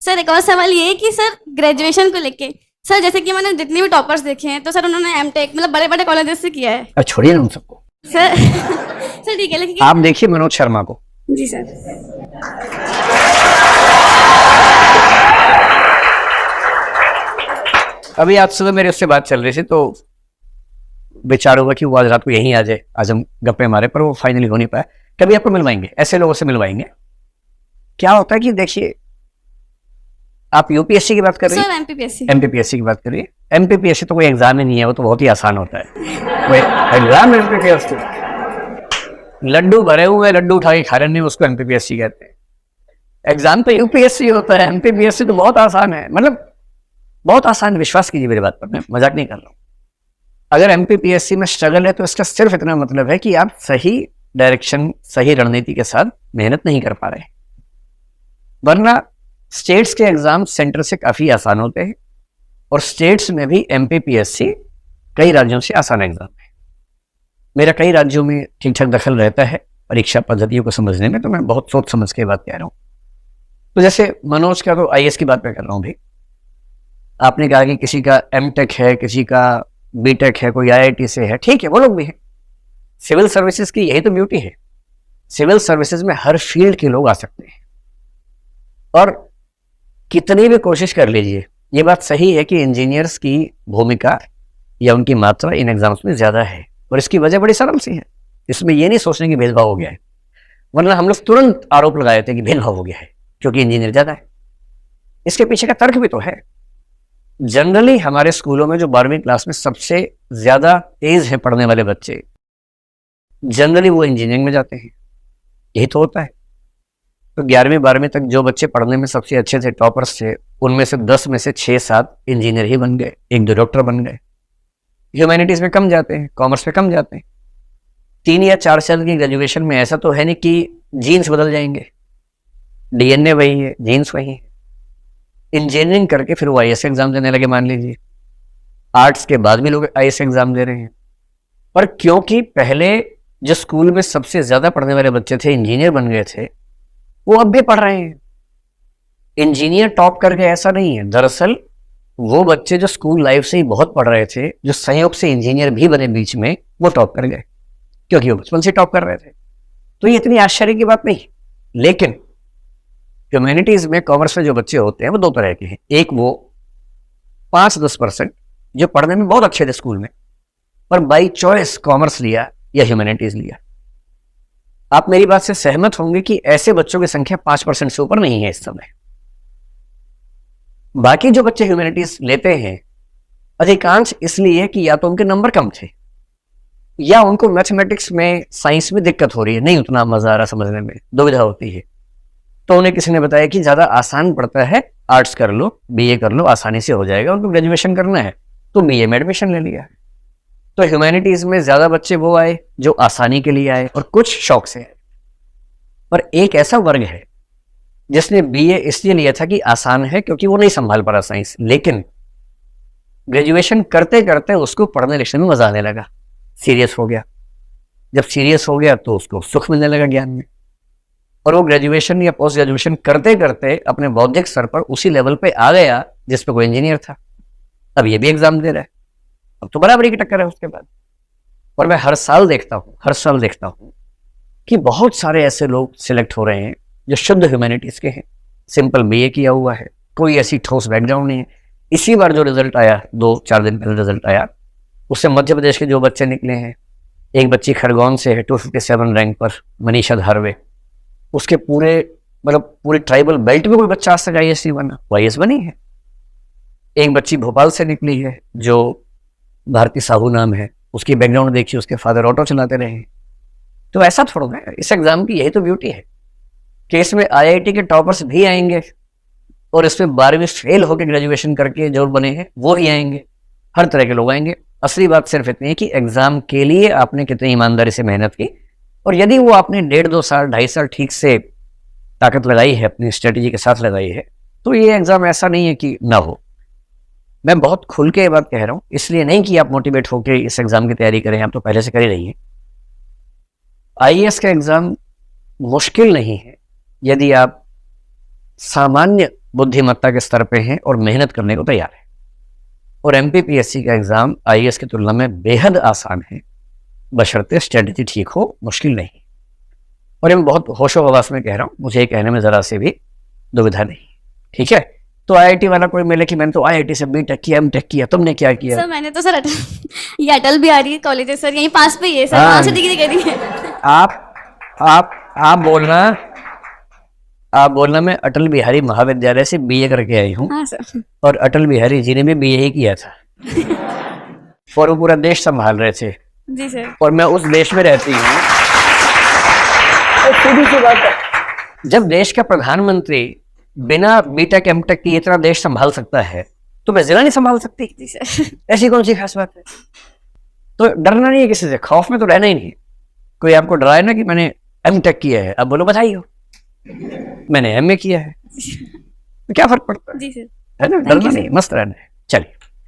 Sir एक और सवाल ये है कि सर ग्रेजुएशन को लेके, सर जैसे कि मैंने जितने भी टॉपर्स देखे हैं तो सर उन्होंने एमटेक मतलब बड़े बड़े कॉलेजेस से किया है। अब छोड़िए ना उन सबको, सर सर ठीक है लेकिन आप देखिए मनोज शर्मा को। जी सर। अभी आज सुबह मेरे उससे बात चल रही थी तो विचार हुआ कि वो आज रात को यहीं आ जाए, आज हम गप्पे मारे, पर वो फाइनली हो नहीं पाया। कभी आपको मिलवाएंगे, ऐसे लोगों से मिलवाएंगे। क्या होता है कि देखिए, आप यूपीएससी की बात कर रही सर हैं, एमपीपीएससी। एमपीपीएससी की बात कर रही है। एमपीपीएससी तो कोई एग्जाम ही नहीं है, वो तो बहुत ही आसान होता है। वो एग्जाम एमपीपीएससी, लड्डू भरे हुए लड्डू उठा के खा रहे नहीं, उसको एमपीपीएससी कहते हैं। एग्जाम तो यूपीएससी होता है, एमपीपीएससी तो बहुत आसान है, मतलब बहुत आसान। विश्वास कीजिए मेरी बात पर, मैं मजाक नहीं कर रहा हूँ। अगर एमपीपीएससी में स्ट्रगल है तो इसका सिर्फ इतना मतलब है कि आप सही डायरेक्शन, सही रणनीति के साथ मेहनत नहीं कर पा रहे। वरना स्टेट्स के एग्जाम सेंटर से काफी आसान होते हैं, और स्टेट्स में भी एमपीपीएससी कई राज्यों से आसान एग्जाम है। मेरा कई राज्यों में ठीक ठाक दखल रहता है परीक्षा पद्धतियों को समझने में, तो मैं बहुत सोच समझ के बात कह रहा हूँ। तो जैसे मनोज का तो आईएएस की बात मैं कर रहा हूँ भाई। आपने कहा कि किसी का एमटेक है, किसी का बीटेक है, कोई आईआईटी से है, ठीक है, वो लोग भी हैं। सिविल सर्विसेज की यही तो ब्यूटी है, सिविल सर्विसेज में हर फील्ड के लोग आ सकते हैं। और कितनी भी कोशिश कर लीजिए, ये बात सही है कि इंजीनियर्स की भूमिका या उनकी मात्रा इन एग्जाम्स में ज्यादा है, और इसकी वजह बड़ी सरल सी है। इसमें ये नहीं सोचने की भेदभाव हो गया है, वरना हम लोग तुरंत आरोप लगाए थे कि भेदभाव हो गया है क्योंकि इंजीनियर ज्यादा है। इसके पीछे का तर्क भी तो है। जनरली हमारे स्कूलों में जो 12वीं क्लास में सबसे ज्यादा तेज है पढ़ने वाले बच्चे, जनरली वो इंजीनियरिंग में जाते हैं। यही तो होता है। तो 11वीं 12वीं तक जो बच्चे पढ़ने में सबसे अच्छे थे, टॉपर्स थे, उनमें से 10 में से 6-7 इंजीनियर ही बन गए, 1-2 डॉक्टर बन गए। ह्यूमैनिटीज में कम जाते हैं, कॉमर्स में कम जाते हैं। 3 या 4 साल की ग्रेजुएशन में ऐसा तो है नहीं कि जीन्स बदल जाएंगे, डीएनए वही है, जीन्स वही है। इंजीनियरिंग करके फिर वो आईएएस एग्जाम देने लगे, मान लीजिए। आर्ट्स के बाद भी लोग आईएएस एग्जाम दे रहे हैं। पर क्योंकि पहले जो स्कूल में सबसे ज्यादा पढ़ने वाले बच्चे थे इंजीनियर बन गए थे, वो अब भी पढ़ रहे हैं। इंजीनियर टॉप करके ऐसा नहीं है। दरअसल वो बच्चे जो स्कूल लाइफ से ही बहुत पढ़ रहे थे, जो संयोग से इंजीनियर भी बने बीच में, वो टॉप कर गए क्योंकि वो बचपन से टॉप कर रहे थे। तो ये इतनी आश्चर्य की बात नहीं। लेकिन ह्यूमैनिटीज में, कॉमर्स में जो बच्चे होते हैं वो 2 तरह के हैं। एक वो 5-10% जो पढ़ने में बहुत अच्छे थे स्कूल में, पर बाई चॉइस कॉमर्स लिया या ह्यूमैनिटीज लिया। आप मेरी बात से सहमत होंगे कि ऐसे बच्चों की संख्या 5% से ऊपर नहीं है इस समय। बाकी जो बच्चे ह्यूमैनिटीज लेते हैं, अधिकांश इसलिए कि या तो उनके नंबर कम थे, या उनको मैथमेटिक्स में, साइंस में दिक्कत हो रही है, नहीं उतना मजा आ रहा समझने में, दुविधा होती है। तो उन्हें किसी ने बताया कि ज्यादा आसान पड़ता है, आर्ट्स कर लो, बीए कर लो, आसानी से हो जाएगा। उनको ग्रेजुएशन करना है तो बीए में एडमिशन ले लिया। तो ह्यूमैनिटीज में ज्यादा बच्चे वो आए जो आसानी के लिए आए और कुछ शौक से आए। पर एक ऐसा वर्ग है जिसने बीए इसलिए लिया था कि आसान है, क्योंकि वो नहीं संभाल पा रहा साइंस, लेकिन ग्रेजुएशन करते करते उसको पढ़ने लिखने में मजा आने लगा, सीरियस हो गया। जब सीरियस हो गया तो उसको सुख मिलने लगा ज्ञान में, और वो ग्रेजुएशन या पोस्ट ग्रेजुएशन करते करते अपने बौद्धिक स्तर पर उसी लेवल पे आ गया जिस पे कोई इंजीनियर था। अब ये भी एग्जाम दे रहा है, अब तो बराबरी की टक्कर है उसके बाद। और मैं हर साल देखता हूँ कि बहुत सारे ऐसे लोग सिलेक्ट हो रहे हैं जो शुद्ध ह्यूमैनिटीज के हैं, सिंपल बीए किया हुआ है, कोई ऐसी ठोस बैकग्राउंड नहीं है। इसी बार जो रिजल्ट आया, 2-4 दिन पहले रिजल्ट आया, उससे मध्य प्रदेश के जो बच्चे निकले हैं, एक बच्ची खरगोन से है 257 रैंक पर, मनीषा धारवे। उसके पूरे ट्राइबल बेल्ट में कोई बच्चा आज तक आईएएस नहीं बना, वो आईएएस बनी है। एक बच्ची भोपाल से निकली है जो भारती साहू नाम है, उसकी बैकग्राउंड देखिए, उसके फादर ऑटो चलाते रहे। तो ऐसा थोड़ा है, इस एग्जाम की यही तो ब्यूटी है कि इसमें आईआईटी के टॉपर्स भी आएंगे, और इसमें 12वीं फेल होकर ग्रेजुएशन करके जो बने हैं वो ही आएंगे, हर तरह के लोग आएंगे। असली बात सिर्फ इतनी है कि एग्जाम के लिए आपने कितनी ईमानदारी से मेहनत की, और यदि वो आपने 1.5-2 साल 2.5 साल ठीक से ताकत लगाई है, अपनी स्ट्रेटेजी के साथ लगाई है, तो ये एग्जाम ऐसा नहीं है कि ना हो। मैं बहुत खुल के ये बात कह रहा हूँ, इसलिए नहीं कि आप मोटिवेट होकर इस एग्जाम की तैयारी करें, आप तो पहले से कर ही रही हैं। आईएएस का एग्जाम मुश्किल नहीं है यदि आप सामान्य बुद्धिमत्ता के स्तर पे हैं और मेहनत करने को तैयार है। और MPPSC का एग्जाम IAS की तुलना में बेहद आसान है, बशर्ते स्ट्रेटजी ठीक हो, मुश्किल नहीं। और ये मैं बहुत होशो हवास में कह रहा हूँ, मुझे ये कहने में जरा से भी दुविधा नहीं। ठीक है, तो IIT वाला कोई मिले कि मैंने तो IIT से BTech किया, MTech किया, तुमने क्या किया? सर मैंने तो सर ये अटल बिहारी कॉलेज है सर, यहीं पास पे ही है सर, हाँ। वहाँ से डिग्री करी है। आप बोलना मैं अटल बिहारी महाविद्यालय से BA करके आई हूँ, हाँ सर। और अटल बिहारी जी ने भी BA ही किया था और वो पूरा देश संभाल रहे थे, जी सर। और मैं उस देश में रहती हूँ। सीधी सी बात है, जब देश का प्रधानमंत्री बिना BTech MTech की इतना देश संभाल सकता है तो मैं जिला नहीं संभाल सकती? जी सर। ऐसी कौन सी खास बात है? तो डरना नहीं है किसी से, खौफ में तो रहना ही नहीं है। कोई आपको डराए ना कि मैंने MTech किया है, अब बोलो बधाई हो, मैंने MA किया है, तो क्या फर्क पड़ता है? जी सर। है ना, डरना नहीं, मस्त रहना है। चलिए।